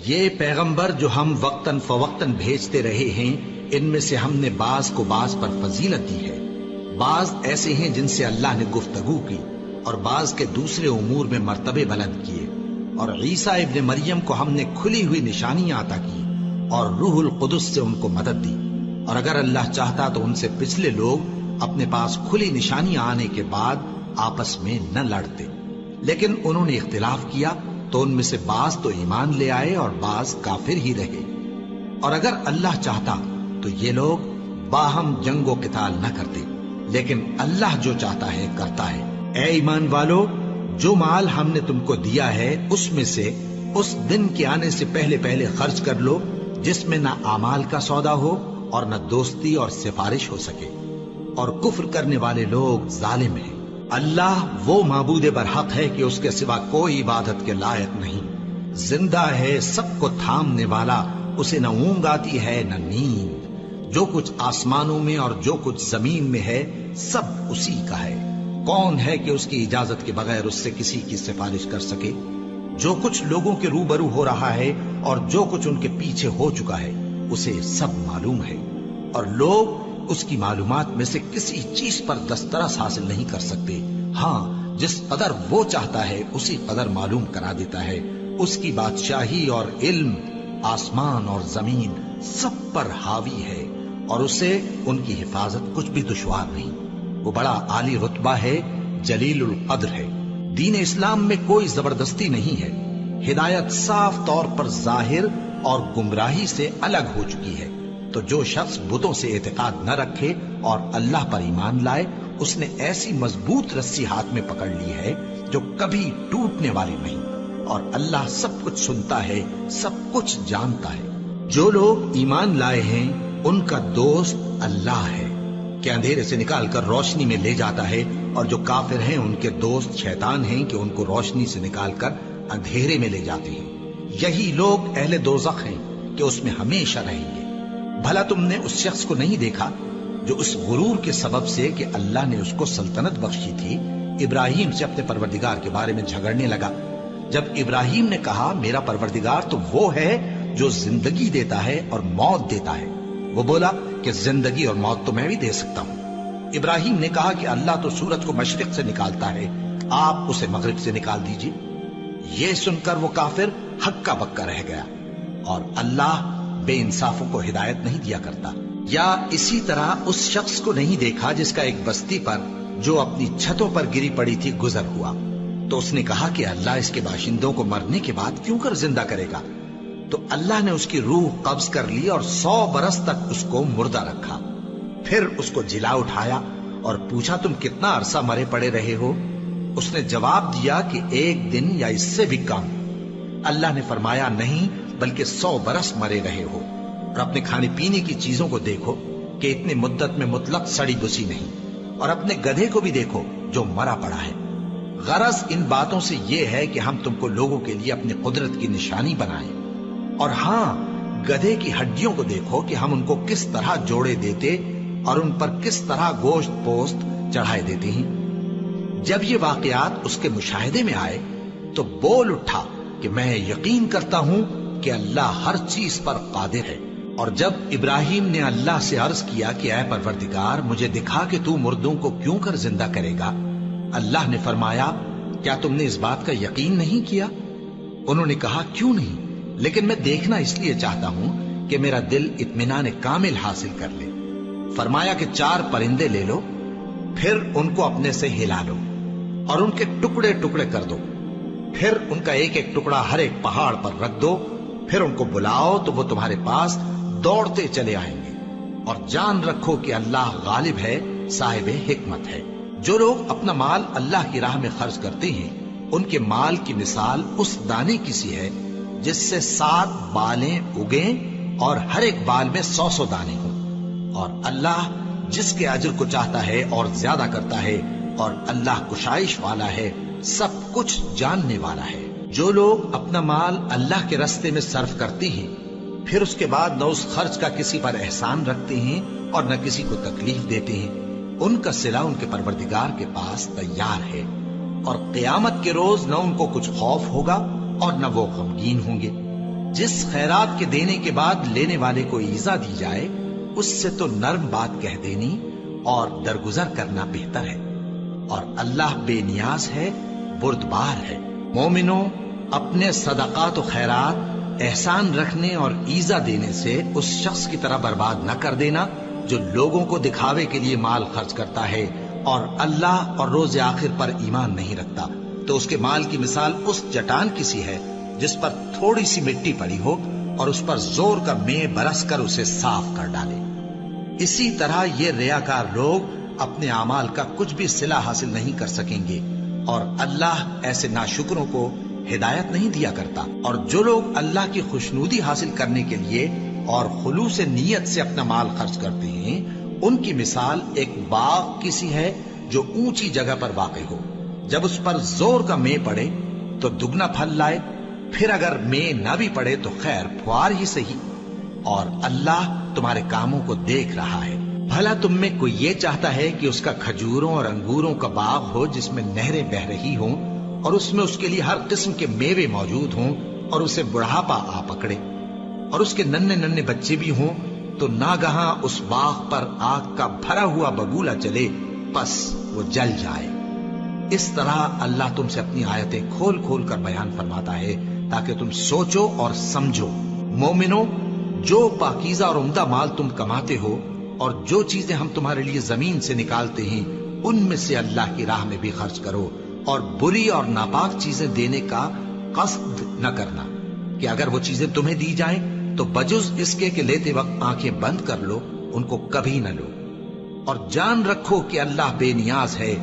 یہ پیغمبر جو ہم وقتاً فوقتاً بھیجتے رہے ہیں، ان میں سے ہم نے بعض کو بعض پر فضیلت دی ہے۔ بعض ایسے ہیں جن سے اللہ نے گفتگو کی، اور بعض کے دوسرے امور میں مرتبے بلند کیے۔ اور عیسیٰ ابن مریم کو ہم نے کھلی ہوئی نشانیاں عطا کی اور روح القدس سے ان کو مدد دی۔ اور اگر اللہ چاہتا تو ان سے پچھلے لوگ اپنے پاس کھلی نشانیاں آنے کے بعد آپس میں نہ لڑتے، لیکن انہوں نے اختلاف کیا تو ان میں سے بعض تو ایمان لے آئے اور بعض کافر ہی رہے۔ اور اگر اللہ چاہتا تو یہ لوگ باہم جنگ و قتال نہ کرتے، لیکن اللہ جو چاہتا ہے کرتا ہے۔ اے ایمان والو، جو مال ہم نے تم کو دیا ہے اس میں سے اس دن کے آنے سے پہلے پہلے خرچ کر لو جس میں نہ اعمال کا سودا ہو اور نہ دوستی اور سفارش ہو سکے، اور کفر کرنے والے لوگ ظالم ہیں۔ اللہ وہ معبود برحق ہے کہ اس کے سوا کوئی عبادت کے لائق نہیں، زندہ ہے، سب کو تھامنے والا، اسے نہ اونگ آتی ہے نہ نیند۔ جو کچھ آسمانوں میں اور جو کچھ زمین میں ہے سب اسی کا ہے۔ کون ہے کہ اس کی اجازت کے بغیر اس سے کسی کی سفارش کر سکے؟ جو کچھ لوگوں کے روبرو ہو رہا ہے اور جو کچھ ان کے پیچھے ہو چکا ہے اسے سب معلوم ہے، اور لوگ اس کی معلومات میں سے کسی چیز پر دسترس حاصل نہیں کر سکتے۔ ہاں، جس قدر وہ چاہتا ہے اسی قدر معلوم کرا دیتا ہے۔ اس کی بادشاہی اور علم آسمان اور زمین سب پر حاوی ہے، اور اسے ان کی حفاظت کچھ بھی دشوار نہیں۔ وہ بڑا عالی رتبہ ہے، جلیل القدر ہے۔ دین اسلام میں کوئی زبردستی نہیں ہے۔ ہدایت صاف طور پر ظاہر اور گمراہی سے الگ ہو چکی ہے۔ تو جو شخص بتوں سے اعتقاد نہ رکھے اور اللہ پر ایمان لائے، اس نے ایسی مضبوط رسی ہاتھ میں پکڑ لی ہے جو کبھی ٹوٹنے والی نہیں، اور اللہ سب کچھ سنتا ہے، سب کچھ جانتا ہے۔ جو لوگ ایمان لائے ہیں ان کا دوست اللہ ہے کہ اندھیرے سے نکال کر روشنی میں لے جاتا ہے، اور جو کافر ہیں ان کے دوست شیطان ہیں کہ ان کو روشنی سے نکال کر اندھیرے میں لے جاتے ہیں۔ یہی لوگ اہل دوزخ ہیں کہ اس میں ہمیشہ رہیں گے۔ بھلا تم نے اس شخص کو نہیں دیکھا جو اس غرور کے سبب سے کہ اللہ نے اس کو سلطنت بخشی تھی، ابراہیم سے اپنے پروردگار کے بارے میں جھگڑنے لگا؟ جب ابراہیم نے کہا میرا پروردگار تو وہ ہے جو زندگی دیتا ہے اور موت دیتا ہے، وہ بولا کہ زندگی اور موت تو میں بھی دے سکتا ہوں۔ ابراہیم نے کہا کہ اللہ تو سورج کو مشرق سے نکالتا ہے، آپ اسے مغرب سے نکال دیجئے۔ یہ سن کر وہ کافر ہکا بکا رہ گیا، اور اللہ بے انصافوں کو ہدایت نہیں دیا کرتا۔ یا اسی طرح اس شخص کو نہیں دیکھا جس کا ایک بستی پر جو اپنی چھتوں پر گری پڑی تھی گزر ہوا، تو اس نے کہا کہ اللہ اس کے باشندوں کو مرنے کے بعد کیوں کر زندہ کرے گا؟ تو اللہ نے اس کی روح قبض کر لی اور 100 برس تک اس کو مردہ رکھا۔ پھر اس کو جلا اٹھایا اور پوچھا تم کتنا عرصہ مرے پڑے رہے ہو؟ اس نے جواب دیا کہ 1 دن یا اس سے بھی کم۔ اللہ نے فرمایا نہیں بلکہ 100 برس مرے رہے ہو، اور اپنے کھانے پینے کی چیزوں کو دیکھو کہ اتنی مدت میں مطلق سڑی بسی نہیں، اور اپنے گدھے کو بھی دیکھو جو مرا پڑا ہے۔ غرض ان باتوں سے یہ ہے کہ ہم تم کو لوگوں کے لیے اپنی قدرت کی نشانی بنائیں۔ اور ہاں، گدھے کی ہڈیوں کو دیکھو کہ ہم ان کو کس طرح جوڑے دیتے اور ان پر کس طرح گوشت پوست چڑھائے دیتے ہیں۔ جب یہ واقعات اس کے مشاہدے میں آئے تو بول اٹھا کہ میں یقین کرتا ہوں کہ اللہ ہر چیز پر قادر ہے۔ اور جب ابراہیم نے اللہ سے عرض کیا کہ اے پروردگار مجھے دکھا کہ تو مردوں کو کیوں کر زندہ کرے گا، اللہ نے فرمایا کیا تم نے اس بات کا یقین نہیں کیا؟ انہوں نے کہا کیوں نہیں، لیکن میں دیکھنا اس لیے چاہتا ہوں کہ میرا دل اطمینان کامل حاصل کر لے۔ فرمایا کہ 4 پرندے لے لو، پھر ان کو اپنے سے ہلا لو اور ان کے ٹکڑے ٹکڑے کر دو، پھر ان کا ایک ایک ٹکڑا ہر ایک پہاڑ پر رکھ دو، پھر ان کو بلاؤ تو وہ تمہارے پاس دوڑتے چلے آئیں گے، اور جان رکھو کہ اللہ غالب ہے، صاحب حکمت ہے۔ جو لوگ اپنا مال اللہ کی راہ میں خرچ کرتے ہیں ان کے مال کی مثال اس دانے کی سی ہے جس سے 7 بالیں اگیں اور ہر ایک بال میں 100 دانے ہوں، اور اللہ جس کے اجر کو چاہتا ہے اور زیادہ کرتا ہے، اور اللہ کشائش والا ہے، سب کچھ جاننے والا ہے۔ جو لوگ اپنا مال اللہ کے راستے میں صرف کرتے ہیں پھر اس کے بعد نہ اس خرچ کا کسی پر احسان رکھتے ہیں اور نہ کسی کو تکلیف دیتے ہیں، ان کا صلہ ان کے پروردگار کے پاس تیار ہے، اور قیامت کے روز نہ ان کو کچھ خوف ہوگا اور نہ وہ غمگین ہوں گے۔ جس خیرات کے دینے کے بعد لینے والے کو ایزا دی جائے اس سے تو نرم بات کہہ دینی اور درگزر کرنا بہتر ہے، اور اللہ بے نیاز ہے، بردبار ہے۔ مومنوں، اپنے صدقات و خیرات احسان رکھنے اور ایزا دینے سے اس شخص کی طرح برباد نہ کر دینا جو لوگوں کو دکھاوے کے لیے مال خرچ کرتا ہے اور اللہ اور روز آخر پر ایمان نہیں رکھتا، تو اس کے مال کی مثال اس چٹان کی سی ہے جس پر تھوڑی سی مٹی پڑی ہو اور اس پر زور کا مے برس کر اسے صاف کر ڈالے۔ اسی طرح یہ ریاکار لوگ اپنے اعمال کا کچھ بھی صلہ حاصل نہیں کر سکیں گے، اور اللہ ایسے ناشکروں کو ہدایت نہیں دیا کرتا۔ اور جو لوگ اللہ کی خوشنودی حاصل کرنے کے لیے اور خلوص نیت سے اپنا مال خرچ کرتے ہیں، ان کی مثال ایک باغ کی سی ہے جو اونچی جگہ پر واقع ہو، جب اس پر زور کا مے پڑے تو دگنا پھل لائے، پھر اگر مے نہ بھی پڑے تو خیر پھوار ہی صحیح، اور اللہ تمہارے کاموں کو دیکھ رہا ہے۔ بھلا تم میں کوئی یہ چاہتا ہے کہ اس کا کھجوروں اور انگوروں کا باغ ہو جس میں نہریں بہ رہی ہوں اور اس میں اس کے لیے ہر قسم کے میوے موجود ہوں اور اسے بڑھاپا آ پکڑے اور اس کے ننھے ننھے بچے بھی ہوں، تو ناگہاں اس باغ پر آگ کا بھرا ہوا بگولا چلے، پس وہ جل جائے۔ اس طرح اللہ تم سے اپنی آیتیں کھول کھول کر بیان فرماتا ہے تاکہ تم سوچو اور سمجھو۔ مومنو، جو پاکیزہ اور عمدہ مال تم کماتے ہو اور جو چیزیں ہم تمہارے لیے زمین سے نکالتے ہیں ان میں سے اللہ کی راہ میں بھی خرچ کرو، اور بری اور ناپاک چیزیں دینے کا قصد نہ کرنا کہ اگر وہ چیزیں تمہیں دی جائیں تو بجز اس کے کہ لیتے وقت آنکھیں بند کر لو، ان کو کبھی نہ لو، اور جان رکھو کہ اللہ بے نیاز ہے،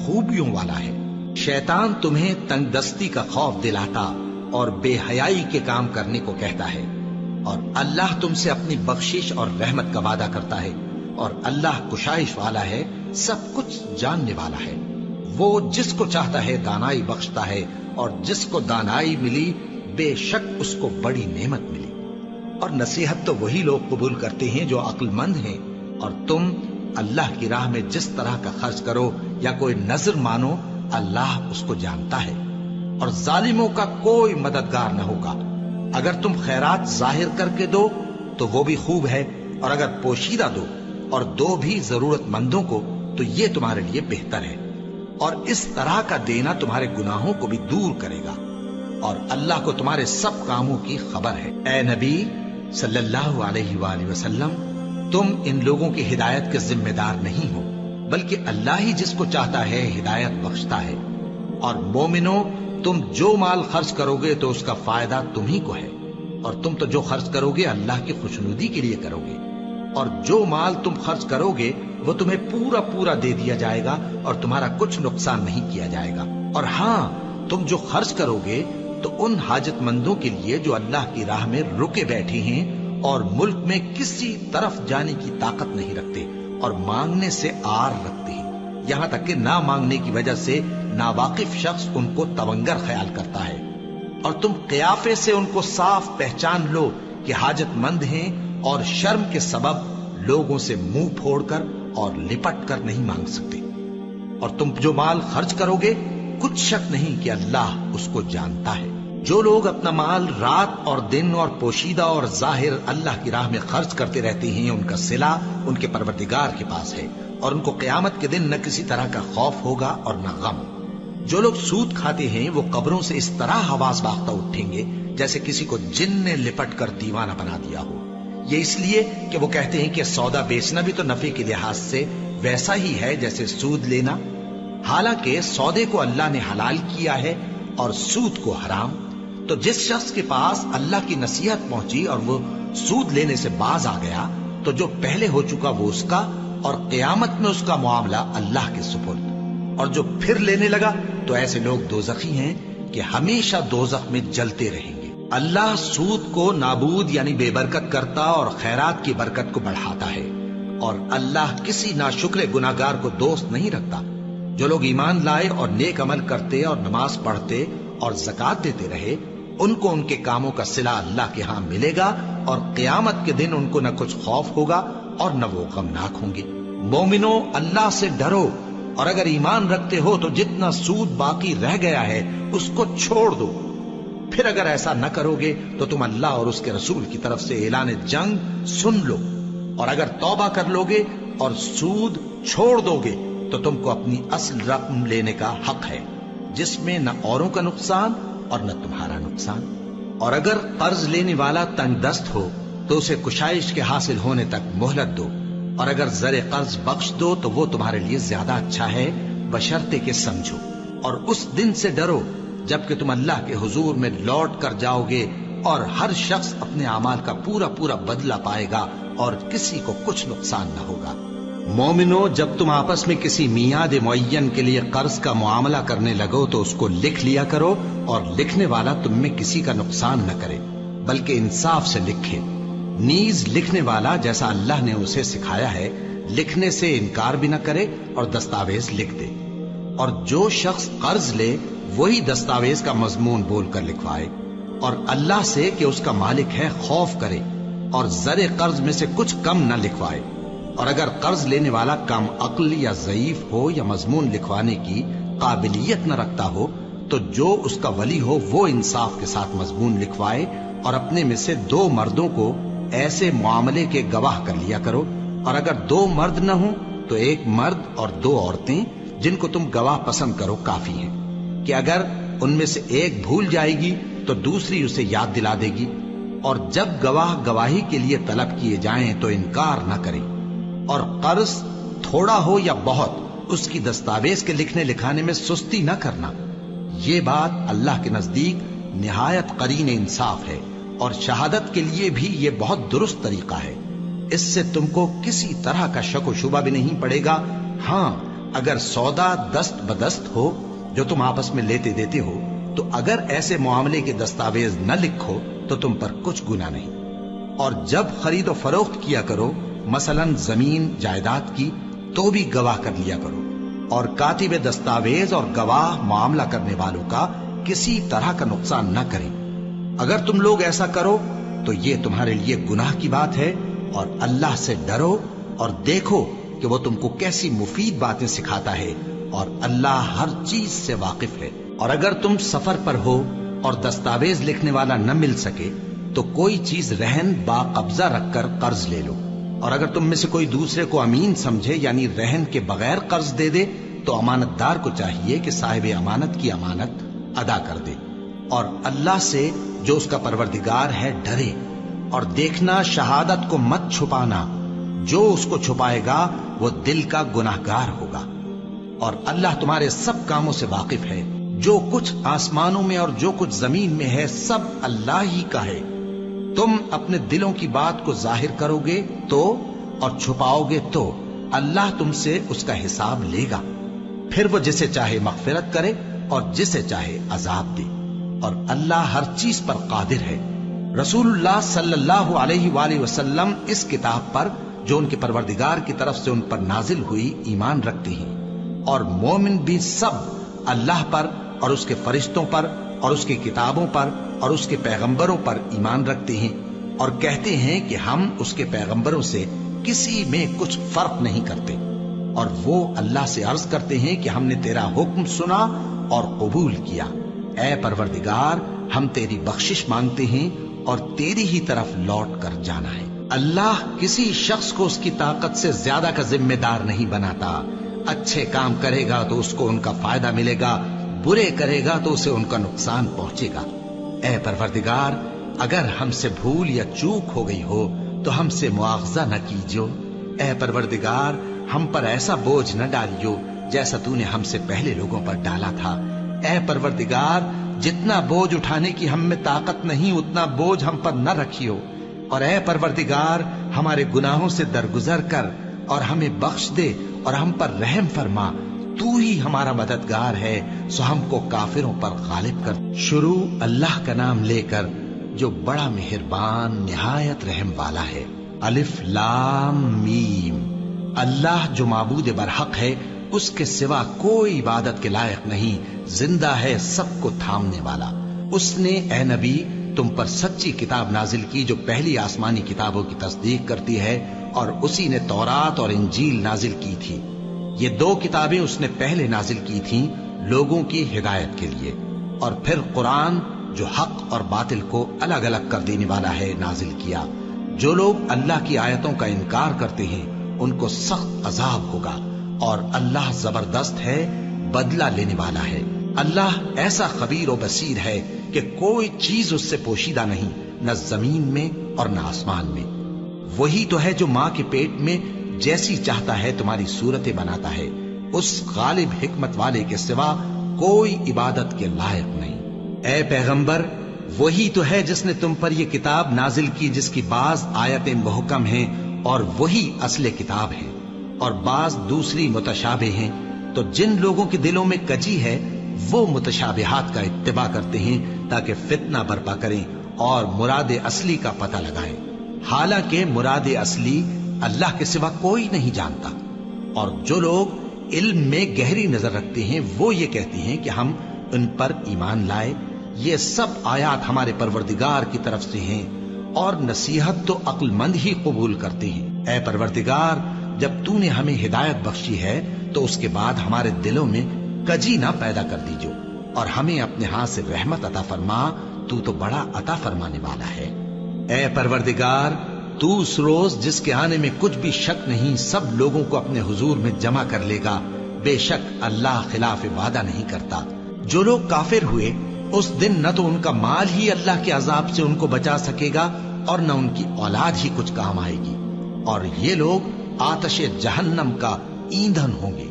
خوبیوں والا ہے۔ شیطان تمہیں تنگ دستی کا خوف دلاتا اور بے حیائی کے کام کرنے کو کہتا ہے، اور اللہ تم سے اپنی بخشش اور رحمت کا وعدہ کرتا ہے، اور اللہ کشائش والا ہے، سب کچھ جاننے والا ہے۔ وہ جس کو چاہتا ہے دانائی بخشتا ہے، اور جس کو دانائی ملی بے شک اس کو بڑی نعمت ملی۔ اور نصیحت تو وہی لوگ قبول کرتے ہیں جو عقل مند ہیں، اور تم اللہ کی راہ میں جس طرح کا خرچ کرو یا کوئی نذر مانو، اللہ اس کو جانتا ہے، اور ظالموں کا کوئی مددگار نہ ہوگا۔ اگر تم خیرات ظاہر کر کے دو تو وہ بھی خوب ہے، اور اگر پوشیدہ دو اور دو بھی ضرورت مندوں کو تو یہ تمہارے لیے بہتر ہے، اور اس طرح کا دینا تمہارے گناہوں کو بھی دور کرے گا، اور اللہ کو تمہارے سب کاموں کی خبر ہے۔ اے نبی صلی اللہ علیہ وآلہ وسلم، تم ان لوگوں کی ہدایت کے ذمہ دار نہیں ہو، بلکہ اللہ ہی جس کو چاہتا ہے ہدایت بخشتا ہے۔ اور مومنو، تم جو مال خرچ کرو گے تو اس کا فائدہ تم ہی کو ہے، اور تم تو جو خرچ کرو گے اللہ کی خوشنودی کے لیے کرو گے، اور جو مال تم خرچ کرو گے وہ تمہیں پورا پورا دے دیا جائے گا اور تمہارا کچھ نقصان نہیں کیا جائے گا۔ اور ہاں، تم جو خرچ کرو گے تو ان حاجت مندوں کے لیے جو اللہ کی راہ میں رکے بیٹھے ہیں اور ملک میں کسی طرف جانے کی طاقت نہیں رکھتے اور مانگنے سے آر رکھتے ہیں، یہاں تک کہ نہ مانگنے کی وجہ سے ناواقف شخص ان کو تونگر خیال کرتا ہے، اور تم قیافے سے ان کو صاف پہچان لو کہ حاجت مند ہیں، اور شرم کے سبب لوگوں سے منہ پھوڑ کر اور لپٹ کر نہیں مانگ سکتے۔ اور تم جو مال خرچ کرو گے کچھ شک نہیں کہ اللہ اس کو جانتا ہے۔ جو لوگ اپنا مال رات اور دن اور پوشیدہ اور ظاہر اللہ کی راہ میں خرچ کرتے رہتے ہیں، ان کا صلہ ان کے پروردگار کے پاس ہے، اور ان کو قیامت کے دن نہ کسی طرح کا خوف ہوگا اور نہ غم۔ جو لوگ سود کھاتے ہیں وہ قبروں سے اس طرح حواس باختہ اٹھیں گے جیسے کسی کو جن نے لپٹ کر دیوانہ بنا دیا ہو، یہ اس لیے کہ وہ کہتے ہیں کہ سودا بیچنا بھی تو نفع کے لحاظ سے ویسا ہی ہے جیسے سود لینا، حالانکہ سودے کو اللہ نے حلال کیا ہے اور سود کو حرام۔ تو جس شخص کے پاس اللہ کی نصیحت پہنچی اور وہ سود لینے سے باز آ گیا تو جو پہلے ہو چکا وہ اس کا، اور قیامت میں اس کا معاملہ اللہ کے سپرد، اور جو پھر لینے لگا تو ایسے لوگ دوزخی ہیں کہ ہمیشہ دوزخ میں جلتے رہیں گے۔ اللہ سود کو نابود یعنی بے برکت کرتا اور خیرات کی برکت کو بڑھاتا ہے، اور اللہ کسی ناشکر گناہگار کو دوست نہیں رکھتا۔ جو لوگ ایمان لائے اور نیک عمل کرتے اور نماز پڑھتے اور زکات دیتے رہے، ان کو ان کے کاموں کا صلہ اللہ کے ہاں ملے گا، اور قیامت کے دن ان کو نہ کچھ خوف ہوگا اور نہ وہ غمناک ہوں گے۔ مومنو، اللہ سے ڈرو، اور اگر ایمان رکھتے ہو تو جتنا سود باقی رہ گیا ہے اس کو چھوڑ دو، پھر اگر ایسا نہ کرو گے تو تم اللہ اور اس کے رسول کی طرف سے اعلان جنگ سن لو، اور اگر توبہ کر لو گے اور سود چھوڑ دو گے تو تم کو اپنی اصل رقم لینے کا حق ہے، جس میں نہ اوروں کا نقصان اور نہ تمہارا نقصان۔ اور اگر قرض لینے والا تنگ دست ہو تو اسے کشائش کے حاصل ہونے تک مہلت دو، اور اگر زر قرض بخش دو تو وہ تمہارے لیے زیادہ اچھا ہے، بشرطے کہ سمجھو۔ اور اس دن سے ڈرو جبکہ تم اللہ کے حضور میں لوٹ کر جاؤ گے، اور ہر شخص اپنے اعمال کا پورا پورا بدلہ پائے گا اور کسی کو کچھ نقصان نہ ہوگا۔ مومنو، جب تم آپس میں کسی میعاد معین کے لیے قرض کا معاملہ کرنے لگو تو اس کو لکھ لیا کرو، اور لکھنے والا تم میں کسی کا نقصان نہ کرے بلکہ انصاف سے لکھے۔ نیز لکھنے والا جیسا اللہ نے اسے سکھایا ہے لکھنے سے انکار بھی نہ کرے اور دستاویز لکھ دے۔ اور جو شخص قرض لے وہی دستاویز کا مضمون بول کر لکھوائے، اور اللہ سے کہ اس کا مالک ہے خوف کرے، اور زر قرض میں سے کچھ کم نہ لکھوائے۔ اور اگر قرض لینے والا کم عقل یا ضعیف ہو یا مضمون لکھوانے کی قابلیت نہ رکھتا ہو تو جو اس کا ولی ہو وہ انصاف کے ساتھ مضمون لکھوائے، اور اپنے میں سے 2 مردوں کو ایسے معاملے کے گواہ کر لیا کرو، اور اگر 2 مرد نہ ہوں تو 1 مرد اور 2 عورتیں جن کو تم گواہ پسند کرو کافی ہیں، کہ اگر ان میں سے ایک بھول جائے گی تو دوسری اسے یاد دلا دے گی۔ اور جب گواہ گواہی کے لیے طلب کیے جائیں تو انکار نہ کریں۔ اور قرض تھوڑا ہو یا بہت اس کی دستاویز کے لکھنے لکھانے میں سستی نہ کرنا، یہ بات اللہ کے نزدیک نہایت قرین انصاف ہے، اور شہادت کے لیے بھی یہ بہت درست طریقہ ہے۔ اس سے تم کو کسی طرح کا شک و شبہ بھی نہیں پڑے گا۔ ہاں، اگر سودا دست بدست ہو جو تم آپس میں لیتے دیتے ہو تو اگر ایسے معاملے کے دستاویز نہ لکھو تو تم پر کچھ گناہ نہیں۔ اور جب خرید و فروخت کیا کرو، مثلا زمین جائیداد کی، تو بھی گواہ کر لیا کرو، اور کاتب دستاویز اور گواہ معاملہ کرنے والوں کا کسی طرح کا نقصان نہ کریں۔ اگر تم لوگ ایسا کرو تو یہ تمہارے لیے گناہ کی بات ہے، اور اللہ سے ڈرو اور دیکھو کہ وہ تم کو کیسی مفید باتیں سکھاتا ہے، اور اللہ ہر چیز سے واقف ہے۔ اور اگر تم سفر پر ہو اور دستاویز لکھنے والا نہ مل سکے تو کوئی چیز رہن با قبضہ رکھ کر قرض لے لو، اور اگر تم میں سے کوئی دوسرے کو امین سمجھے یعنی رہن کے بغیر قرض دے دے تو امانت دار کو چاہیے کہ صاحب امانت کی امانت ادا کر دے، اور اللہ سے جو اس کا پروردگار ہے ڈرے، اور دیکھنا شہادت کو مت چھپانا، جو اس کو چھپائے گا وہ دل کا گناہگار ہوگا۔ اور اللہ تمہارے سب کاموں سے واقف ہے، جو کچھ آسمانوں میں اور جو کچھ زمین میں ہے سب اللہ ہی کا ہے۔ تم اپنے دلوں کی بات کو ظاہر کرو گے تو اور چھپاؤ گے تو اللہ تم سے اس کا حساب لے گا، پھر وہ جسے چاہے مغفرت کرے اور جسے چاہے عذاب دے، اور اللہ ہر چیز پر قادر ہے۔ رسول اللہ صلی اللہ علیہ وآلہ وسلم اس کتاب پر جو ان کے پروردگار کی طرف سے ان پر نازل ہوئی ایمان رکھتے ہیں، اور مومن بھی سب اللہ پر اور اس کے فرشتوں پر اور اس کی کتابوں پر اور اس کے پیغمبروں پر ایمان رکھتے ہیں، اور کہتے ہیں کہ ہم اس کے پیغمبروں سے کسی میں کچھ فرق نہیں کرتے، اور وہ اللہ سے عرض کرتے ہیں کہ ہم نے تیرا حکم سنا اور قبول کیا۔ اے پروردگار، ہم تیری بخشش مانگتے ہیں اور تیری ہی طرف لوٹ کر جانا ہے۔ اللہ کسی شخص کو اس کی طاقت سے زیادہ کا ذمہ دار نہیں بناتا۔ اچھے کام کرے گا تو اس کو ان کا فائدہ ملے گا، برے کرے گا تو اسے ان کا نقصان پہنچے گا۔ اے پروردگار، اگر ہم سے بھول یا چوک ہو گئی ہو تو ہم سے مواخذہ نہ کیجو۔ اے پروردگار، ہم پر ایسا بوجھ نہ ڈالیو جیسا تو نے ہم سے پہلے لوگوں پر ڈالا تھا۔ اے پروردگار، جتنا بوجھ اٹھانے کی ہم میں طاقت نہیں اتنا بوجھ ہم پر نہ رکھیو، اور اے پروردگار، ہمارے گناہوں سے درگزر کر اور ہمیں بخش دے اور ہم پر رحم فرما، تو ہی ہمارا مددگار ہے، سو ہم کو کافروں پر غالب کر۔ شروع اللہ کا نام لے کر جو بڑا مہربان نہایت رحم والا ہے۔ الف لام میم۔ اللہ جو معبود برحق ہے، اس کے سوا کوئی عبادت کے لائق نہیں، زندہ ہے، سب کو تھامنے والا۔ اس نے اے نبی تم پر سچی کتاب نازل کی جو پہلی آسمانی کتابوں کی تصدیق کرتی ہے، اور اسی نے تورات اور انجیل نازل کی تھی۔ یہ 2 کتابیں اس نے پہلے نازل کی تھیں لوگوں کی ہدایت کے لیے، اور پھر قرآن جو حق اور باطل کو الگ الگ کر دینے والا ہے نازل کیا۔ جو لوگ اللہ کی آیتوں کا انکار کرتے ہیں ان کو سخت عذاب ہوگا، اور اللہ زبردست ہے، بدلہ لینے والا ہے۔ اللہ ایسا خبیر و بصیر ہے کہ کوئی چیز اس سے پوشیدہ نہیں، نہ زمین میں اور نہ آسمان میں۔ وہی تو ہے جو ماں کے پیٹ میں جیسی چاہتا ہے تمہاری صورتیں بناتا ہے، اس غالب حکمت والے کے سوا کوئی عبادت کے لائق نہیں۔ اے پیغمبر، وہی تو ہے جس نے تم پر یہ کتاب نازل کی جس کی بعض آیتیں محکم ہیں اور وہی اصل کتاب ہے، اور بعض دوسری متشابہ ہیں۔ تو جن لوگوں کے دلوں میں کجی ہے وہ متشابہات کا اتباع کرتے ہیں تاکہ فتنہ برپا کریں اور مراد اصلی کا پتہ لگائیں، حالانکہ مراد اصلی اللہ کے سوا کوئی نہیں جانتا۔ اور جو لوگ علم میں گہری نظر رکھتے ہیں وہ یہ کہتے ہیں کہ ہم ان پر ایمان لائے، یہ سب آیات ہمارے پروردگار کی طرف سے ہیں، اور نصیحت تو عقل مند ہی قبول کرتے ہیں۔ اے پروردگار، جب تو نے ہمیں ہدایت بخشی ہے تو اس کے بعد ہمارے دلوں میں کجی نہ پیدا کر دیجو، اور ہمیں اپنے ہاتھ سے رحمت عطا فرما، تو بڑا عطا فرمانے والا ہے۔ اے پروردگار، تو اس روز جس کے آنے میں کچھ بھی شک نہیں سب لوگوں کو اپنے حضور میں جمع کر لے گا، بے شک اللہ خلاف وعدہ نہیں کرتا۔ جو لوگ کافر ہوئے اس دن نہ تو ان کا مال ہی اللہ کے عذاب سے ان کو بچا سکے گا اور نہ ان کی اولاد ہی کچھ کام آئے گی، اور یہ لوگ آتش جہنم کا ایندھن ہوں گے۔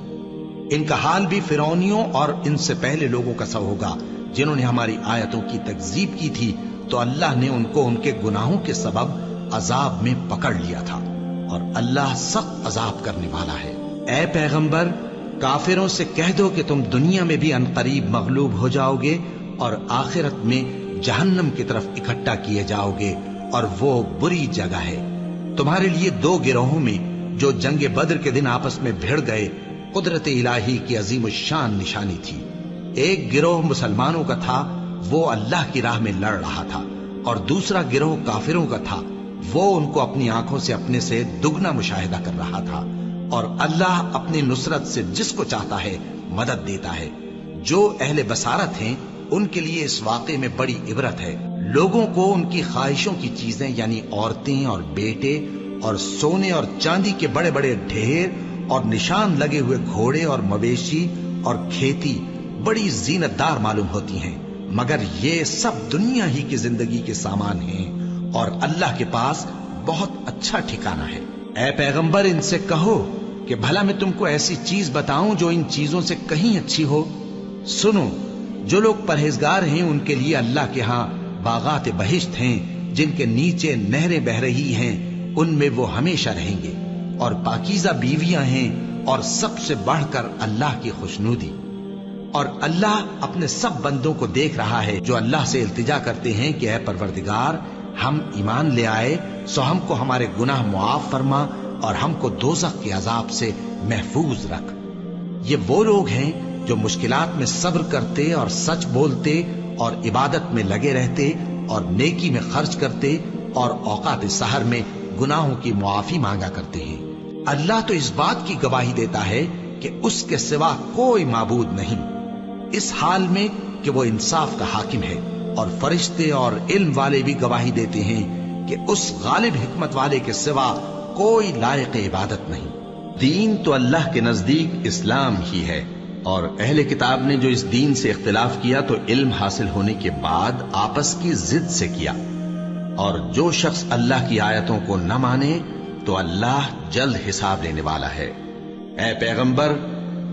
ان کا حال بھی فرعونیوں اور ان سے پہلے لوگوں کا سا ہوگا جنہوں نے ہماری آیتوں کی تکذیب کی تھی، تو اللہ نے ان کو ان کے گناہوں کے سبب عذاب میں پکڑ لیا تھا، اور اللہ سخت عذاب کرنے والا ہے۔ اے پیغمبر، کافروں سے کہہ دو کہ تم دنیا میں بھی عنقریب مغلوب ہو جاؤ گے اور آخرت میں جہنم کی طرف اکٹھا کیے جاؤ گے، اور وہ بری جگہ ہے۔ تمہارے لیے دو گروہوں میں جو جنگ بدر کے دن آپس میں بھڑ گئے قدرت الہی کی عظیم الشان نشانی تھی۔ ایک گروہ مسلمانوں کا تھا، وہ اللہ کی راہ میں لڑ رہا تھا، اور دوسرا گروہ کافروں کا تھا، وہ ان کو اپنی آنکھوں سے اپنے سے دگنا مشاہدہ کر رہا تھا۔ اور اللہ اپنی نصرت سے جس کو چاہتا ہے مدد دیتا ہے۔ جو اہل بصارت ہیں ان کے لیے اس واقعے میں بڑی عبرت ہے۔ لوگوں کو ان کی خواہشوں کی چیزیں یعنی عورتیں اور بیٹے اور سونے اور چاندی کے بڑے بڑے ڈھیر اور نشان لگے ہوئے گھوڑے اور مویشی اور کھیتی بڑی زینت دار معلوم ہوتی ہیں، مگر یہ سب دنیا ہی کی زندگی کے سامان ہیں، اور اللہ کے پاس بہت اچھا ٹھکانہ ہے۔ اے پیغمبر، ان سے کہو کہ بھلا میں تم کو ایسی چیز بتاؤں جو ان چیزوں سے کہیں اچھی ہو؟ سنو، جو لوگ پرہیزگار ہیں ان کے لیے اللہ کے ہاں باغات بہشت ہیں جن کے نیچے نہریں بہ رہی ہیں، ان میں وہ ہمیشہ رہیں گے، اور پاکیزہ بیویاں ہیں، اور سب سے بڑھ کر اللہ کی خوشنودی۔ اور اللہ اپنے سب بندوں کو دیکھ رہا ہے جو اللہ سے التجا کرتے ہیں کہ اے پروردگار، ہم ایمان لے آئے سو ہم کو ہمارے گناہ معاف فرما اور ہم کو دوزخ کے عذاب سے محفوظ رکھ۔ یہ وہ لوگ ہیں جو مشکلات میں صبر کرتے اور سچ بولتے اور عبادت میں لگے رہتے اور نیکی میں خرچ کرتے اور اوقات سحر میں گناہوں کی معافی مانگا کرتے ہیں۔ اللہ تو اس بات کی گواہی دیتا ہے کہ اس کے سوا کوئی معبود نہیں، اس حال میں کہ وہ انصاف کا حاکم ہے، اور فرشتے اور علم والے بھی گواہی دیتے ہیں کہ اس غالب حکمت والے کے سوا کوئی لائق عبادت نہیں۔ دین تو اللہ کے نزدیک اسلام ہی ہے، اور اہل کتاب نے جو اس دین سے اختلاف کیا تو علم حاصل ہونے کے بعد آپس کی ضد سے کیا، اور جو شخص اللہ کی آیتوں کو نہ مانے تو اللہ جلد حساب لینے والا ہے۔ اے پیغمبر،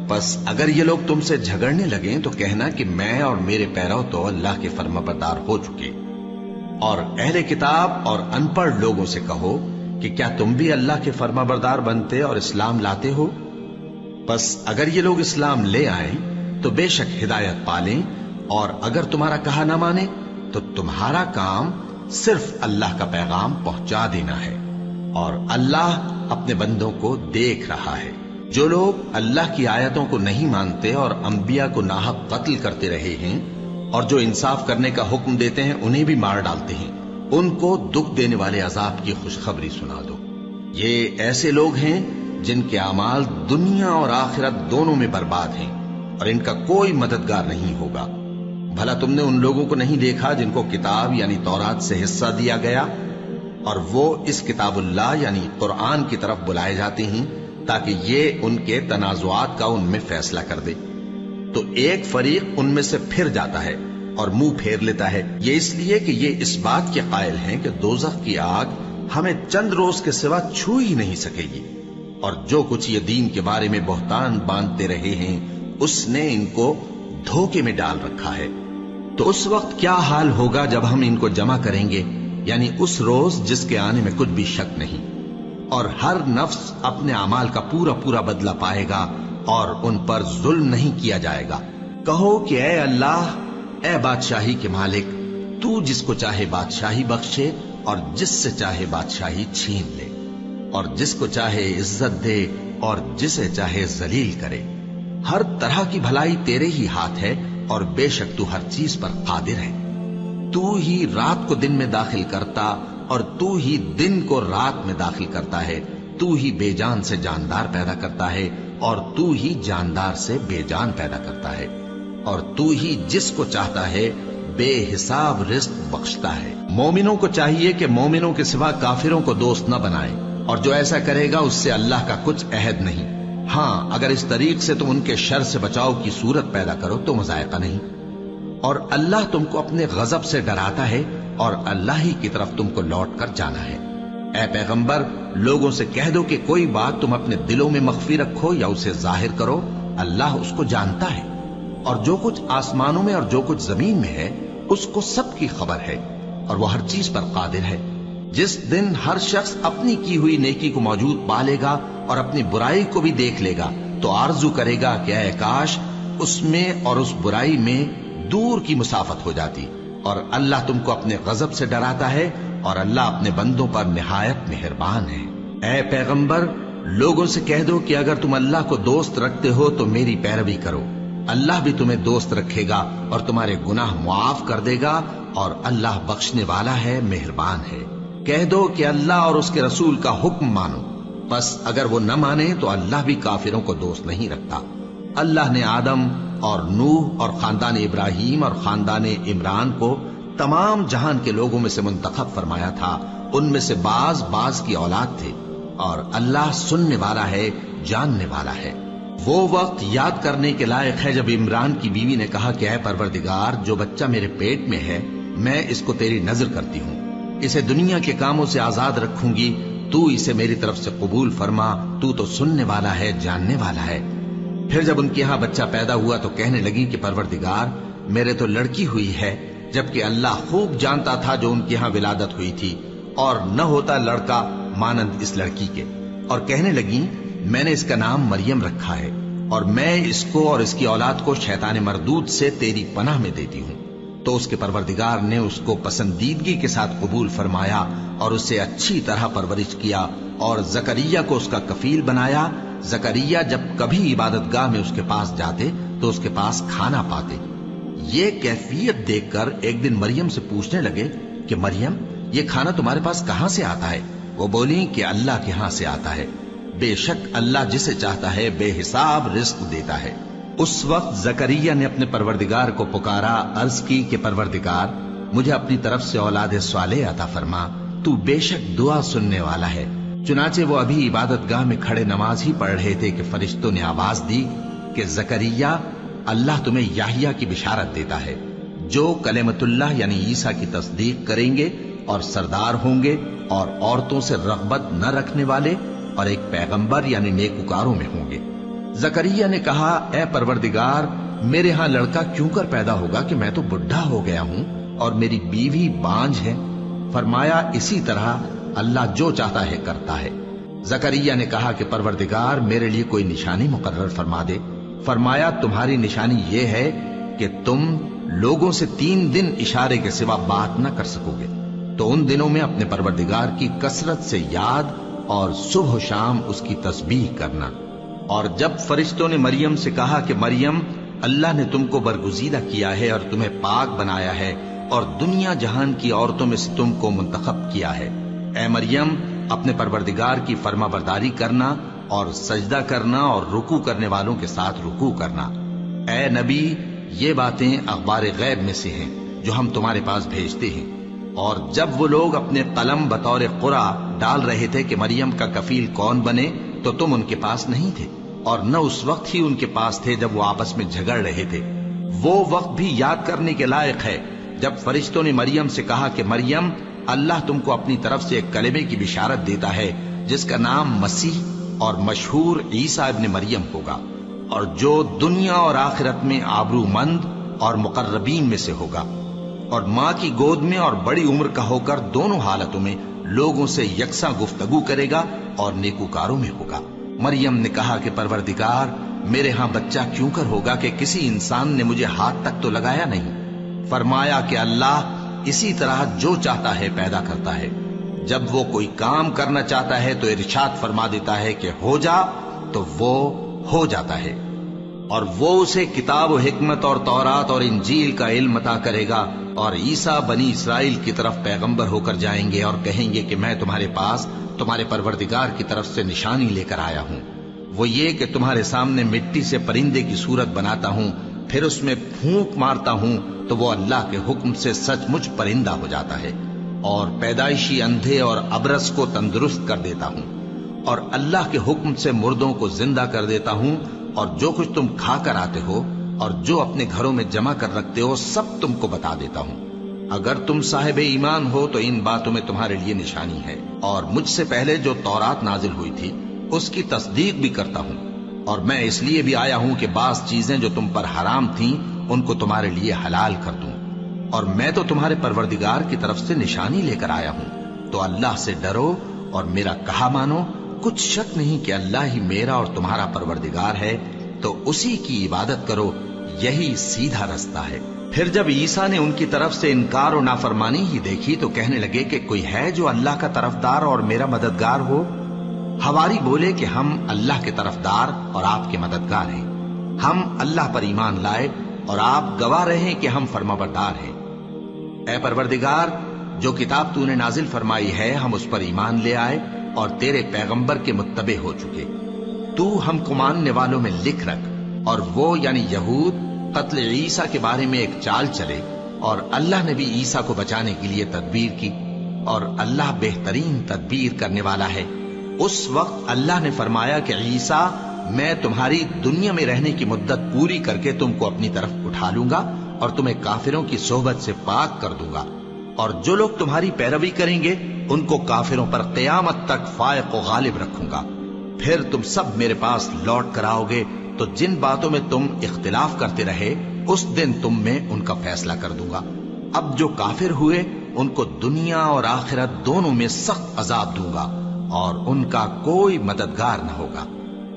پس اگر یہ لوگ تم سے جھگڑنے لگیں تو کہنا کہ میں اور میرے پیرو تو اللہ کے فرمانبردار ہو چکے، اور اہل کتاب اور ان پڑھ لوگوں سے کہو کہ کیا تم بھی اللہ کے فرمانبردار بنتے اور اسلام لاتے ہو؟ پس اگر یہ لوگ اسلام لے آئیں تو بے شک ہدایت پالیں، اور اگر تمہارا کہا نہ مانے تو تمہارا کام صرف اللہ کا پیغام پہنچا دینا ہے، اور اللہ اپنے بندوں کو دیکھ رہا ہے۔ جو لوگ اللہ کی آیتوں کو نہیں مانتے اور انبیاء کو ناحق قتل کرتے رہے ہیں، اور جو انصاف کرنے کا حکم دیتے ہیں انہیں بھی مار ڈالتے ہیں، ان کو دکھ دینے والے عذاب کی خوشخبری سنا دو۔ یہ ایسے لوگ ہیں جن کے اعمال دنیا اور آخرت دونوں میں برباد ہیں، اور ان کا کوئی مددگار نہیں ہوگا۔ بھلا تم نے ان لوگوں کو نہیں دیکھا جن کو کتاب یعنی تورات سے حصہ دیا گیا اور وہ اس کتاب اللہ یعنی قرآن کی طرف بلائے جاتے ہیں تاکہ یہ ان کے تنازعات کا ان میں فیصلہ کر دے؟ تو ایک فریق ان میں سے پھر جاتا ہے اور منہ پھیر لیتا ہے، یہ اس لیے کہ یہ اس بات کے قائل ہیں کہ دوزخ کی آگ ہمیں چند روز کے سوا چھو ہی نہیں سکے گی، اور جو کچھ یہ دین کے بارے میں بہتان باندھتے رہے ہیں اس نے ان کو دھوکے میں ڈال رکھا ہے۔ تو اس وقت کیا حال ہوگا جب ہم ان کو جمع کریں گے، یعنی اس روز جس کے آنے میں کچھ بھی شک نہیں، اور ہر نفس اپنے اعمال کا پورا پورا بدلہ پائے گا اور ان پر ظلم نہیں کیا جائے گا۔ کہو کہ اے اللہ، اے بادشاہی کے مالک، تو جس کو چاہے بادشاہی بخشے اور جس سے چاہے بادشاہی چھین لے، اور جس کو چاہے عزت دے اور جسے چاہے ذلیل کرے۔ ہر طرح کی بھلائی تیرے ہی ہاتھ ہے اور بے شک تو ہر چیز پر قادر ہے۔ تو ہی رات کو دن میں داخل کرتا اور تو ہی دن کو رات میں داخل کرتا ہے، تو ہی بے جان سے جاندار پیدا کرتا ہے اور تو ہی جاندار سے بے جان پیدا کرتا ہے، اور تو ہی جس کو چاہتا ہے بے حساب رزق بخشتا ہے۔ مومنوں کو چاہیے کہ مومنوں کے سوا کافروں کو دوست نہ بنائیں، اور جو ایسا کرے گا اس سے اللہ کا کچھ عہد نہیں۔ ہاں، اگر اس طریق سے تم ان کے شر سے بچاؤ کی صورت پیدا کرو تو مذائقہ نہیں، اور اللہ تم کو اپنے غضب سے ڈراتا ہے اور اللہ ہی کی طرف تم کو لوٹ کر جانا ہے۔ اے پیغمبر، لوگوں سے کہہ دو کہ کوئی بات تم اپنے دلوں میں مخفی رکھو یا اسے ظاہر کرو، اللہ اس کو جانتا ہے، اور جو کچھ آسمانوں میں اور جو کچھ زمین میں ہے اس کو سب کی خبر ہے، اور وہ ہر چیز پر قادر ہے۔ جس دن ہر شخص اپنی کی ہوئی نیکی کو موجود پالے گا اور اپنی برائی کو بھی دیکھ لے گا تو آرزو کرے گا کہ اے کاش اس میں اور اس برائی میں دور کی مسافت ہو جاتی، اور اللہ تم کو اپنے غضب سے ڈراتا ہے اور اللہ اپنے بندوں پر نہایت مہربان ہے۔ اے پیغمبر، لوگوں سے کہہ دو کہ اگر تم اللہ کو دوست رکھتے ہو تو میری پیروی کرو، اللہ بھی تمہیں دوست رکھے گا اور تمہارے گناہ معاف کر دے گا، اور اللہ بخشنے والا ہے، مہربان ہے۔ کہہ دو کہ اللہ اور اس کے رسول کا حکم مانو، بس اگر وہ نہ مانے تو اللہ بھی کافروں کو دوست نہیں رکھتا۔ اللہ نے آدم اور نوح اور خاندان ابراہیم اور خاندان عمران کو تمام جہان کے لوگوں میں سے منتخب فرمایا تھا، ان میں سے بعض بعض کی اولاد تھے، اور اللہ سننے والا ہے، جاننے والا ہے۔ وہ وقت یاد کرنے کے لائق ہے جب عمران کی بیوی نے کہا کہ اے پروردگار، جو بچہ میرے پیٹ میں ہے میں اس کو تیری نذر کرتی ہوں، اسے دنیا کے کاموں سے آزاد رکھوں گی، تو اسے میری طرف سے قبول فرما، تو تو سننے والا ہے، جاننے والا ہے۔ پھر جب ان کے ہاں بچہ پیدا ہوا تو کہنے لگی کہ پروردگار، میرے تو لڑکی ہوئی ہے، جبکہ اللہ خوب جانتا تھا جو ان کے ہاں ولادت ہوئی تھی، اور نہ ہوتا لڑکا مانند اس لڑکی کے، اور کہنے لگی میں نے اس کا نام مریم رکھا ہے، اور میں اس کو اور اس کی اولاد کو شیطان مردود سے تیری پناہ میں دیتی ہوں۔ تو اس کے پروردگار نے اس کو پسندیدگی کے ساتھ قبول فرمایا اور اسے اچھی طرح پرورش کیا، اور زکریا کو اس کا کفیل بنایا۔ زکریا جب کبھی عبادت گاہ میں اس کے پاس جاتے تو اس کے پاس کھانا پاتے۔ یہ کیفیت دیکھ کر ایک دن مریم سے پوچھنے لگے کہ مریم، یہ کھانا تمہارے پاس کہاں سے آتا ہے؟ وہ بولی کہ اللہ کے ہاں سے آتا ہے، بے شک اللہ جسے چاہتا ہے بے حساب رزق دیتا ہے۔ اس وقت زکریا نے اپنے پروردگار کو پکارا، عرض کی کہ پروردگار، مجھے اپنی طرف سے اولاد صالح عطا فرما، تو بے شک دعا سننے والا ہے۔ چنانچہ وہ ابھی عبادت گاہ میں کھڑے نماز ہی پڑھ رہے تھے کہ فرشتوں نے آواز دی کہ زکریا، اللہ تمہیں یحییٰ کی بشارت دیتا ہے، جو کلمۃ اللہ یعنی عیسیٰ کی تصدیق کریں گے اور سردار ہوں گے اور عورتوں سے رغبت نہ رکھنے والے اور ایک پیغمبر یعنی نیکوکاروں میں ہوں گے۔ زکریا نے کہا، اے پروردگار، میرے ہاں لڑکا کیوں کر پیدا ہوگا کہ میں تو بڈھا ہو گیا ہوں اور میری بیوی بانجھ ہے؟ فرمایا اسی طرح اللہ جو چاہتا ہے کرتا ہے۔ زکریا نے کہا کہ پروردگار، میرے لیے کوئی نشانی مقرر فرما دے۔ فرمایا تمہاری نشانی یہ ہے کہ تم لوگوں سے 3 دن اشارے کے سوا بات نہ کر سکو گے، تو ان دنوں میں اپنے پروردگار کی کثرت سے یاد اور صبح و شام اس کی تسبیح کرنا۔ اور جب فرشتوں نے مریم سے کہا کہ مریم، اللہ نے تم کو برگزیدہ کیا ہے اور تمہیں پاک بنایا ہے اور دنیا جہان کی عورتوں میں سے تم کو منتخب کیا ہے، اے مریم اپنے پروردگار کی فرما برداری کرنا اور سجدہ کرنا اور رکوع کرنے والوں کے ساتھ رکوع کرنا۔ اے نبی، یہ باتیں اخبار غیب میں سے ہیں جو ہم تمہارے پاس بھیجتے ہیں۔ اور جب وہ لوگ اپنے قلم بطور قرعہ ڈال رہے تھے کہ مریم کا کفیل کون بنے، تو تم ان کے پاس نہیں تھے، اور نہ اس وقت ہی ان کے پاس تھے جب وہ آپس میں جھگڑ رہے تھے۔ وہ وقت بھی یاد کرنے کے لائق ہے جب فرشتوں نے مریم سے کہا کہ مریم، اللہ تم کو اپنی طرف سے ایک کلمے کی بشارت دیتا ہے جس کا نام مسیح اور مشہور عیسیٰ ابن مریم ہوگا، اور جو دنیا اور آخرت میں آبرو مند اور مقربین میں سے ہوگا، اور ماں کی گود میں اور بڑی عمر کا ہو کر دونوں حالتوں میں لوگوں سے یکساں گفتگو کرے گا اور نیکوکاروں میں ہوگا۔ مریم نے کہا کہ پروردگار، میرے ہاں بچہ کیوں کر ہوگا کہ کسی انسان نے مجھے ہاتھ تک تو لگایا نہیں۔ فرمایا کہ اللہ اسی طرح جو چاہتا ہے پیدا کرتا ہے، جب وہ کوئی کام کرنا چاہتا ہے تو ارشاد فرما دیتا ہے کہ ہو جا، تو وہ ہو جاتا ہے۔ اور وہ اسے کتاب و حکمت اور تورات اور انجیل کا علم عطا کرے گا، اور عیسیٰ بنی اسرائیل کی طرف پیغمبر ہو کر جائیں گے اور کہیں گے کہ میں تمہارے پاس تمہارے پروردگار کی طرف سے نشانی لے کر آیا ہوں، وہ یہ کہ تمہارے سامنے مٹی سے پرندے کی صورت بناتا ہوں، پھر اس میں پھونک مارتا ہوں تو وہ اللہ کے حکم سے سچ مچ پرندہ ہو جاتا ہے، اور پیدائشی اندھے اور ابرص کو تندرست کر دیتا ہوں، اور اللہ کے حکم سے مردوں کو زندہ کر دیتا ہوں، اور جو کچھ تم کھا کر آتے ہو اور جو اپنے گھروں میں جمع کر رکھتے ہو سب تم کو بتا دیتا ہوں۔ اگر تم صاحب ایمان ہو تو ان باتوں میں تمہارے لیے نشانی ہے، اور مجھ سے پہلے جو تورات نازل ہوئی تھی اس کی تصدیق بھی کرتا ہوں، اور میں اس لیے بھی آیا ہوں کہ بعض چیزیں جو تم پر حرام تھیں ان کو تمہارے لیے حلال کر دوں، اور میں تو تمہارے پروردگار کی طرف سے نشانی لے کر آیا ہوں۔ تو اللہ سے ڈرو اور میرا کہا مانو، کچھ شک نہیں کہ اللہ ہی میرا اور تمہارا پروردگار ہے، تو اسی کی عبادت کرو، یہی سیدھا رستہ ہے۔ پھر جب عیسیٰ نے ان کی طرف سے انکار و نافرمانی ہی دیکھی تو کہنے لگے کہ کوئی ہے جو اللہ کا طرفدار اور میرا مددگار ہو؟ حواری بولے کہ ہم اللہ کے طرفدار اور آپ کے مددگار ہیں، ہم اللہ پر ایمان لائے اور آپ گواہ رہے کہ ہم فرمانبردار ہیں۔ اے پروردگار، جو کتاب تو نے نازل فرمائی ہے ہم اس پر ایمان لے آئے اور تیرے پیغمبر کے متبع ہو چکے، تو ہم کو ماننے والوں میں لکھ رکھ۔ اور وہ یعنی یہود قتل عیسیٰ کے بارے میں ایک چال چلے، اور اللہ نے بھی عیسیٰ کو بچانے کے لیے تدبیر کی، اور اللہ بہترین تدبیر کرنے والا ہے۔ اس وقت اللہ نے فرمایا کہ عیسیٰ، میں تمہاری دنیا میں رہنے کی مدت پوری کر کے تم کو اپنی طرف اٹھا لوں گا اور تمہیں کافروں کی صحبت سے پاک کر دوں گا، اور جو لوگ تمہاری پیروی کریں گے ان کو کافروں پر قیامت تک فائق و غالب رکھوں گا۔ پھر تم سب میرے پاس لوٹ کر آؤ گے تو جن باتوں میں تم اختلاف کرتے رہے اس دن تم میں ان کا فیصلہ کر دوں گا۔ اب جو کافر ہوئے ان کو دنیا اور آخرت دونوں میں سخت عذاب دوں گا، اور ان کا کوئی مددگار نہ ہوگا۔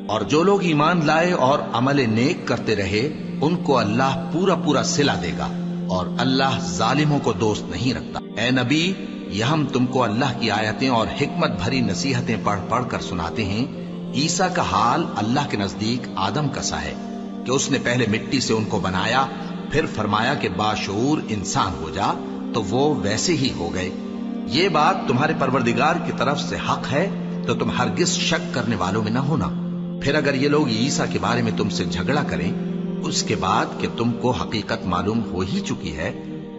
اور جو لوگ ایمان لائے اور عمل نیک کرتے رہے ان کو اللہ پورا پورا صلہ دے گا، اور اللہ ظالموں کو دوست نہیں رکھتا۔ اے نبی، یہ ہم تم کو اللہ کی آیتیں اور حکمت بھری نصیحتیں پڑھ پڑھ کر سناتے ہیں۔ عیسیٰ کا حال اللہ کے نزدیک آدم کا سا ہے کہ اس نے پہلے مٹی سے ان کو بنایا، پھر فرمایا کہ باشعور انسان ہو جا، تو وہ ویسے ہی ہو گئے۔ یہ بات تمہارے پروردگار کی طرف سے حق ہے، تو تم ہرگز شک کرنے والوں میں نہ ہونا۔ پھر اگر یہ لوگ عیسیٰ کے بارے میں تم سے جھگڑا کریں اس کے بعد کہ تم کو حقیقت معلوم ہو ہی چکی ہے،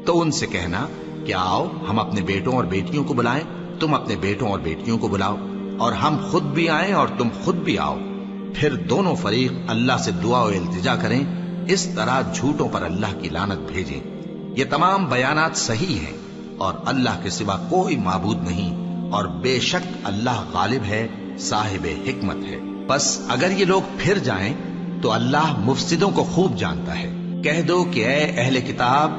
تو ان سے کہنا کہ آؤ ہم اپنے بیٹوں اور بیٹیوں کو بلائیں، تم اپنے بیٹوں اور بیٹیوں کو بلاؤ، اور ہم خود بھی آئیں اور تم خود بھی آؤ، پھر دونوں فریق اللہ سے دعا و التجا کریں، اس طرح جھوٹوں پر اللہ کی لعنت بھیجیں۔ یہ تمام بیانات صحیح ہیں، اور اللہ کے سوا کوئی معبود نہیں، اور بے شک اللہ غالب ہے، صاحب حکمت ہے۔ بس اگر یہ لوگ پھر جائیں تو اللہ مفسدوں کو خوب جانتا ہے۔ کہہ دو کہ اے اہل کتاب،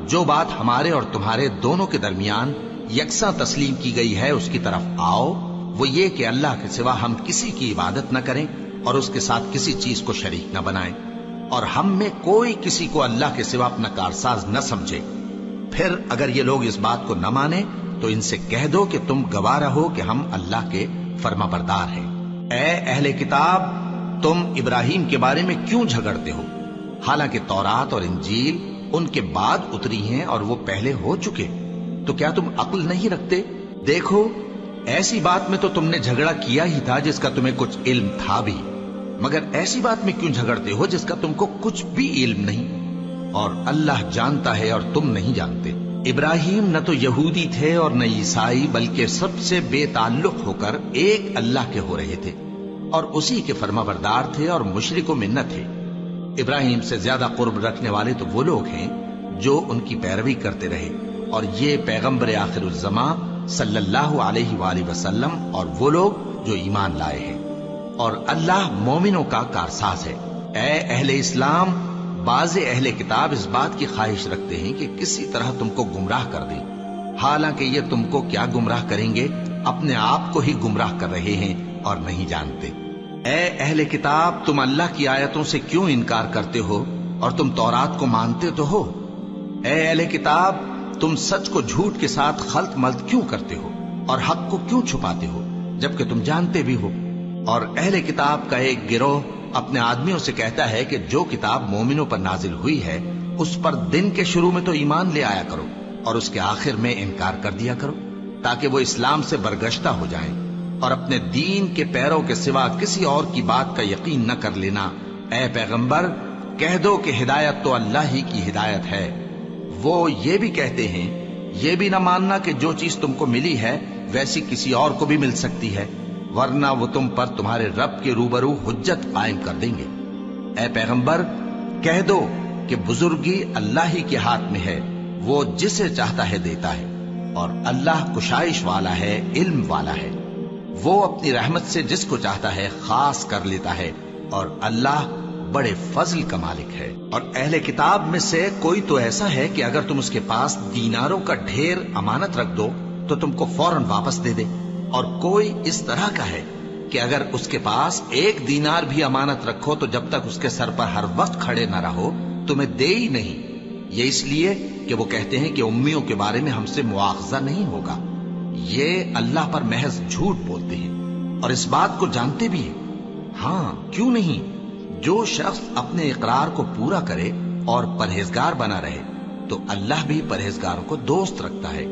جو بات ہمارے اور تمہارے دونوں کے درمیان یکساں تسلیم کی گئی ہے اس کی طرف آؤ، وہ یہ کہ اللہ کے سوا ہم کسی کی عبادت نہ کریں اور اس کے ساتھ کسی چیز کو شریک نہ بنائیں، اور ہم میں کوئی کسی کو اللہ کے سوا اپنا کارساز نہ سمجھے۔ پھر اگر یہ لوگ اس بات کو نہ مانیں تو ان سے کہہ دو کہ تم گواہ رہو کہ ہم اللہ کے فرما بردار ہیں۔ اے اہل کتاب، تم ابراہیم کے بارے میں کیوں جھگڑتے ہو؟ حالانکہ تورات اور انجیل ان کے بعد اتری ہیں اور وہ پہلے ہو چکے، تو کیا تم عقل نہیں رکھتے؟ دیکھو، ایسی بات میں تو تم نے جھگڑا کیا ہی تھا جس کا تمہیں کچھ علم تھا بھی، مگر ایسی بات میں کیوں جھگڑتے ہو جس کا تم کو کچھ بھی علم نہیں؟ اور اللہ جانتا ہے اور تم نہیں جانتے۔ ابراہیم نہ تو یہودی تھے اور نہ عیسائی، بلکہ سب سے بے تعلق ہو کر ایک اللہ کے ہو رہے تھے اور اسی کے فرمانبردار تھے اور مشرکوں میں نہ تھے۔ ابراہیم سے زیادہ قرب رکھنے والے تو وہ لوگ ہیں جو ان کی پیروی کرتے رہے، اور یہ پیغمبر آخر الزماں صلی اللہ علیہ وآلہ وسلم اور وہ لوگ جو ایمان لائے ہیں، اور اللہ مومنوں کا کارساز ہے۔ اے اہل اسلام، بعض اہل کتاب اس بات کی خواہش رکھتے ہیں کہ کسی طرح تم کو گمراہ کر دیں، حالانکہ یہ تم کو کیا گمراہ کریں گے، اپنے آپ کو ہی گمراہ کر رہے ہیں اور نہیں جانتے۔ اے اہل کتاب، تم اللہ کی آیتوں سے کیوں انکار کرتے ہو اور تم تورات کو مانتے تو ہو؟ اے اہل کتاب، تم سچ کو جھوٹ کے ساتھ خلط ملط کیوں کرتے ہو اور حق کو کیوں چھپاتے ہو جبکہ تم جانتے بھی ہو؟ اور اہل کتاب کا ایک گروہ اپنے آدمیوں سے کہتا ہے کہ جو کتاب مومنوں پر نازل ہوئی ہے اس پر دن کے شروع میں تو ایمان لے آیا کرو اور اس کے آخر میں انکار کر دیا کرو، تاکہ وہ اسلام سے برگشتہ ہو جائیں اور اپنے دین کے پیروں کے سوا کسی اور کی بات کا یقین نہ کر لینا۔ اے پیغمبر، کہہ دو کہ ہدایت تو اللہ ہی کی ہدایت ہے۔ وہ یہ بھی کہتے ہیں، یہ بھی نہ ماننا کہ جو چیز تم کو ملی ہے ویسی کسی اور کو بھی مل سکتی ہے، ورنہ وہ تم پر تمہارے رب کے روبرو حجت قائم کر دیں گے۔ اے پیغمبر، کہہ دو کہ بزرگی اللہ ہی کے ہاتھ میں ہے، وہ جسے چاہتا ہے دیتا ہے، اور اللہ کشائش والا ہے، علم والا ہے۔ وہ اپنی رحمت سے جس کو چاہتا ہے خاص کر لیتا ہے، اور اللہ بڑے فضل کا مالک ہے۔ اور اہل کتاب میں سے کوئی تو ایسا ہے کہ اگر تم اس کے پاس دیناروں کا ڈھیر امانت رکھ دو تو تم کو فوراً واپس دے دے، اور کوئی اس طرح کا ہے کہ اگر اس کے پاس 1 دینار بھی امانت رکھو تو جب تک اس کے سر پر ہر وقت کھڑے نہ رہو تمہیں دے ہی نہیں۔ یہ اس لیے کہ وہ کہتے ہیں کہ امیوں کے بارے میں ہم سے مواخذہ نہیں ہوگا۔ یہ اللہ پر محض جھوٹ بولتے ہیں اور اس بات کو جانتے بھی ہیں۔ ہاں، کیوں نہیں؟ جو شخص اپنے اقرار کو پورا کرے اور پرہیزگار بنا رہے تو اللہ بھی پرہیزگاروں کو دوست رکھتا ہے۔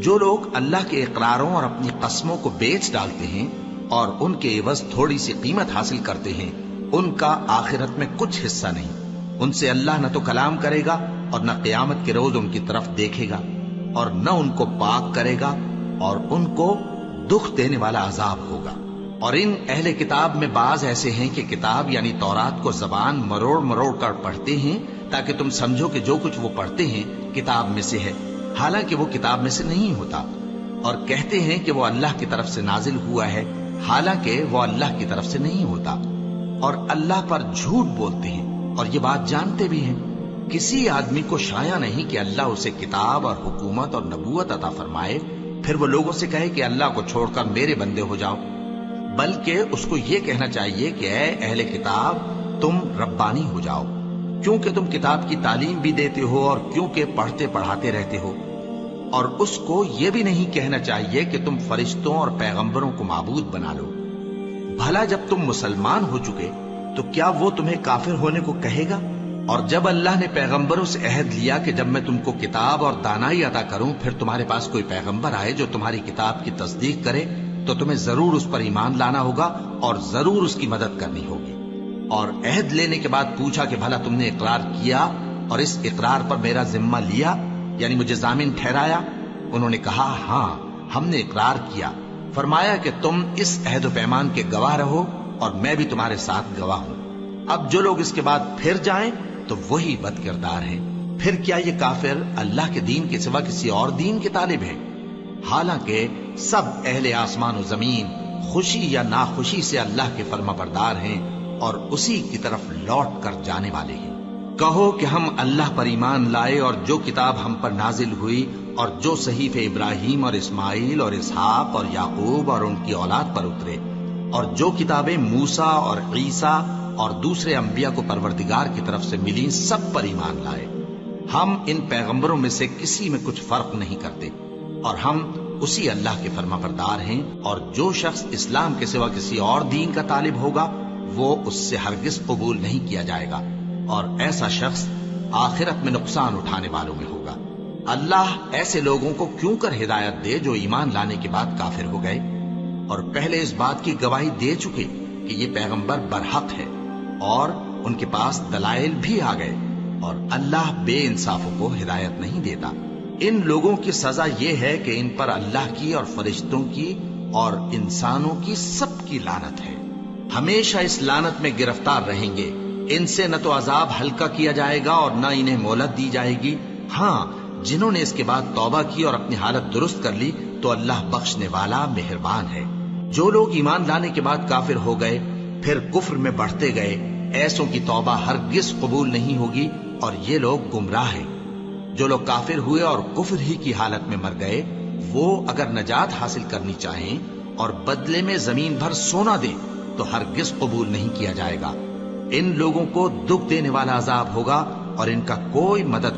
جو لوگ اللہ کے اقراروں اور اپنی قسموں کو بیچ ڈالتے ہیں اور ان کے عوض تھوڑی سی قیمت حاصل کرتے ہیں، ان کا آخرت میں کچھ حصہ نہیں۔ ان سے اللہ نہ تو کلام کرے گا اور نہ قیامت کے روز ان کی طرف دیکھے گا، اور نہ ان کو پاک کرے گا، اور ان کو دکھ دینے والا عذاب ہوگا۔ اور ان اہل کتاب میں بعض ایسے ہیں کہ کتاب یعنی تورات کو زبان مروڑ مروڑ کر پڑھتے ہیں تاکہ تم سمجھو کہ جو کچھ وہ پڑھتے ہیں کتاب میں سے ہے، حالانکہ وہ کتاب میں سے نہیں ہوتا، اور کہتے ہیں کہ وہ اللہ کی طرف سے نازل ہوا ہے، حالانکہ وہ اللہ کی طرف سے نہیں ہوتا، اور اللہ پر جھوٹ بولتے ہیں اور یہ بات جانتے بھی ہیں۔ کسی آدمی کو شایع نہیں کہ اللہ اسے کتاب اور حکومت اور نبوت عطا فرمائے، پھر وہ لوگوں سے کہے کہ اللہ کو چھوڑ کر میرے بندے ہو جاؤ، بلکہ اس کو یہ کہنا چاہیے کہ اے اہل کتاب، تم ربانی ہو جاؤ، کیونکہ تم کتاب کی تعلیم بھی دیتے ہو اور کیونکہ پڑھتے پڑھاتے رہتے ہو۔ اور اس کو یہ بھی نہیں کہنا چاہیے کہ تم فرشتوں اور پیغمبروں کو معبود بنا لو۔ بھلا جب تم مسلمان ہو چکے تو کیا وہ تمہیں کافر ہونے کو کہے گا؟ اور جب اللہ نے پیغمبروں سے عہد لیا کہ جب میں تم کو کتاب اور دانائی عطا کروں پھر تمہارے پاس کوئی پیغمبر آئے جو تمہاری کتاب کی تصدیق کرے تو تمہیں ضرور اس پر ایمان لانا ہوگا اور ضرور اس کی مدد کرنی ہوگی۔ اور عہد لینے کے بعد پوچھا کہ بھلا تم نے اقرار کیا اور اس اقرار پر میرا ذمہ لیا، یعنی مجھے ضامن ٹھہرایا؟ انہوں نے کہا ہاں، ہم نے اقرار کیا۔ فرمایا کہ تم اس عہد و پیمان کے گواہ رہو اور میں بھی تمہارے ساتھ گواہ ہوں۔ اب جو لوگ اس کے بعد پھر جائیں تو وہی بد کردار ہیں۔ پھر کیا یہ کافر اللہ کے دین کے سوا کسی اور دین کے طالب ہیں؟ حالانکہ سب اہل آسمان و زمین خوشی یا ناخوشی سے اللہ کے فرما بردار ہیں اور اسی کی طرف لوٹ کر جانے والے ہیں۔ کہو کہ ہم اللہ پر ایمان لائے اور جو کتاب ہم پر نازل ہوئی اور جو صحیفے ابراہیم اور اسماعیل اور اسحاق اور یعقوب اور ان کی اولاد پر اترے، اور جو کتابیں موسیٰ اور عیسیٰ اور دوسرے انبیاء کو پروردگار کی طرف سے ملی، سب پر ایمان لائے۔ ہم ان پیغمبروں میں سے کسی میں کچھ فرق نہیں کرتے، اور ہم اسی اللہ کے فرما بردار ہیں۔ اور جو شخص اسلام کے سوا کسی اور دین کا طالب ہوگا وہ اس سے ہرگز قبول نہیں کیا جائے گا، اور ایسا شخص آخرت میں نقصان اٹھانے والوں میں ہوگا۔ اللہ ایسے لوگوں کو کیوں کر ہدایت دے جو ایمان لانے کے بعد کافر ہو گئے اور پہلے اس بات کی گواہی دے چکے کہ یہ پیغمبر برحق ہے اور ان کے پاس دلائل بھی آ گئے، اور اللہ بے انصافوں کو ہدایت نہیں دیتا۔ ان لوگوں کی سزا یہ ہے کہ ان پر اللہ کی اور فرشتوں کی اور انسانوں کی سب کی لعنت ہے، ہمیشہ اس لعنت میں گرفتار رہیں گے۔ ان سے نہ تو عذاب ہلکا کیا جائے گا اور نہ انہیں مہلت دی جائے گی۔ ہاں، جنہوں نے اس کے بعد توبہ کی اور اپنی حالت درست کر لی تو اللہ بخشنے والا مہربان ہے۔ جو لوگ ایمان لانے کے بعد کافر ہو گئے پھر کفر میں بڑھتے گئے، ایسوں کی توبہ ہرگز قبول نہیں ہوگی اور یہ لوگ گمراہ ہیں۔ جو لوگ کافر ہوئے اور کفر ہی کی حالت میں مر گئے، وہ اگر نجات حاصل کرنی چاہیں اور بدلے میں زمین بھر سونا دیں تو ہرگز قبول نہیں کیا جائے گا۔ ان لوگوں کو دکھ دینے والا عذاب ہوگا اور ان کا کوئی مدد